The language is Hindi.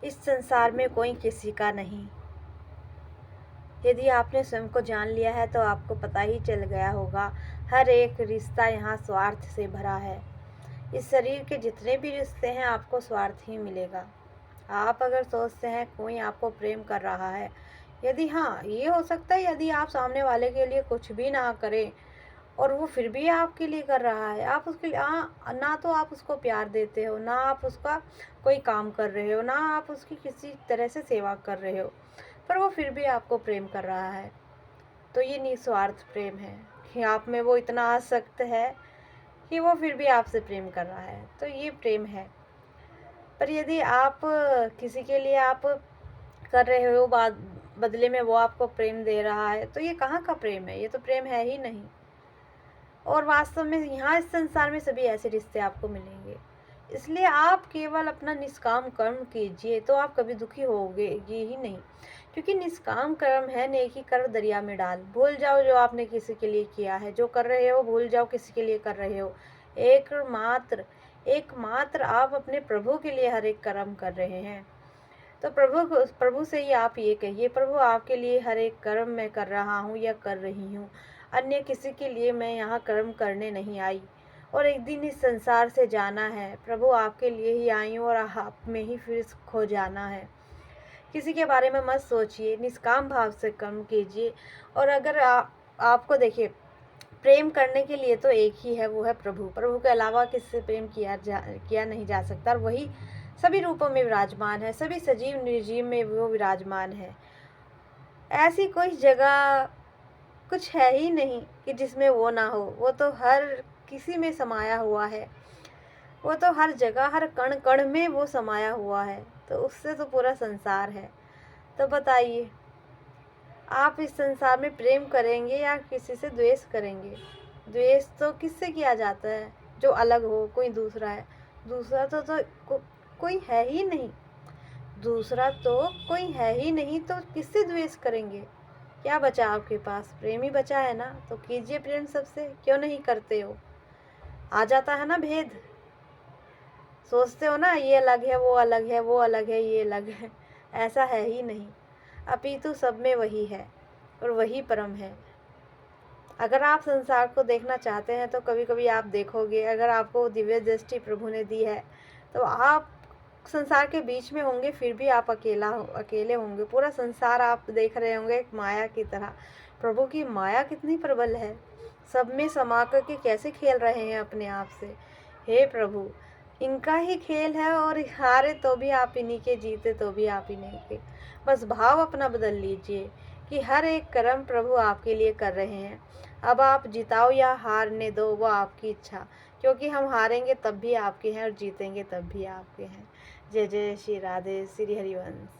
इस संसार में कोई किसी का नहीं। यदि आपने स्वयं को जान लिया है तो आपको पता ही चल गया होगा, हर एक रिश्ता यहाँ स्वार्थ से भरा है। इस शरीर के जितने भी रिश्ते हैं आपको स्वार्थ ही मिलेगा। आप अगर सोचते हैं कोई आपको प्रेम कर रहा है, यदि हाँ, ये हो सकता है यदि आप सामने वाले के लिए कुछ भी ना करें और वो फिर भी आपके लिए कर रहा है, आप उसके लिए ना तो आप उसको प्यार देते हो, ना आप उसका कोई काम कर रहे हो, ना आप उसकी किसी तरह से सेवा कर रहे हो, पर वो फिर भी आपको प्रेम कर रहा है, तो ये निस्वार्थ प्रेम है कि आप में वो इतना आसक्त है कि वो फिर भी आपसे प्रेम कर रहा है, तो ये प्रेम है। पर यदि आप किसी के लिए आप कर रहे हो, बाद बदले में वो आपको प्रेम दे रहा है, तो ये कहाँ का प्रेम है? ये तो प्रेम है ही नहीं। और वास्तव में यहाँ इस संसार में सभी ऐसे रिश्ते आपको मिलेंगे। इसलिए आप केवल अपना निष्काम कर्म कीजिए, तो आप कभी दुखी होगे ये ही नहीं, क्योंकि निष्काम कर्म है नेकी कर दरिया में डाल। भूल जाओ जो आपने किसी के लिए किया है, जो कर रहे हो भूल जाओ किसी के लिए कर रहे हो। एकमात्र आप अपने प्रभु के लिए हर एक कर्म कर रहे हैं। तो प्रभु से ही आप ये कहिए, प्रभु आपके लिए हर एक कर्म मैं कर रहा हूँ या कर रही हूँ, अन्य किसी के लिए मैं यहाँ कर्म करने नहीं आई, और एक दिन इस संसार से जाना है। प्रभु आपके लिए ही आई हूँ और आप में ही फिर खो जाना है। किसी के बारे में मत सोचिए, निष्काम भाव से कर्म कीजिए। और अगर आपको देखिए, प्रेम करने के लिए तो एक ही है, वो है प्रभु। प्रभु के अलावा किससे प्रेम किया नहीं जा सकता, और वही सभी रूपों में विराजमान है, सभी सजीव निर्जीव में वो विराजमान है। ऐसी कोई जगह कुछ है ही नहीं कि जिसमें वो ना हो। वो तो हर किसी में समाया हुआ है, वो तो हर जगह हर कण कण में वो समाया हुआ है, तो उससे तो पूरा संसार है। तो बताइए, आप इस संसार में प्रेम करेंगे या किसी से द्वेष करेंगे? द्वेष तो किससे किया जाता है? जो अलग हो, कोई दूसरा है। दूसरा कोई है ही नहीं। दूसरा तो कोई है ही नहीं, तो किससे द्वेष करेंगे? क्या बचा आपके पास? प्रेम ही बचा है ना, तो कीजिए प्रेम सबसे। क्यों नहीं करते हो? आ जाता है ना भेद। सोचते हो ना ये अलग है, वो अलग है, वो अलग है, ये अलग है। ऐसा है ही नहीं, अपितु सब में वही है और वही परम है। अगर आप संसार को देखना चाहते हैं तो कभी कभी आप देखोगे, अगर आपको दिव्य दृष्टि प्रभु ने दी है तो आप संसार के बीच में होंगे, फिर भी आप अकेले होंगे। पूरा संसार आप देख रहे होंगे एक माया की तरह। प्रभु की माया कितनी प्रबल है, सब में समा कर के कैसे खेल रहे हैं अपने आप से। हे प्रभु, इनका ही खेल है, और हारे तो भी आप इन्हीं के, जीते तो भी आप इन्हीं के। बस भाव अपना बदल लीजिए कि हर एक कर्म प्रभु आपके लिए कर रहे हैं। अब आप जिताओ या हारने दो, वो आपकी इच्छा, क्योंकि हम हारेंगे तब भी आपके हैं और जीतेंगे तब भी आपके हैं। जय जय श्री राधे, श्री हरिवंश।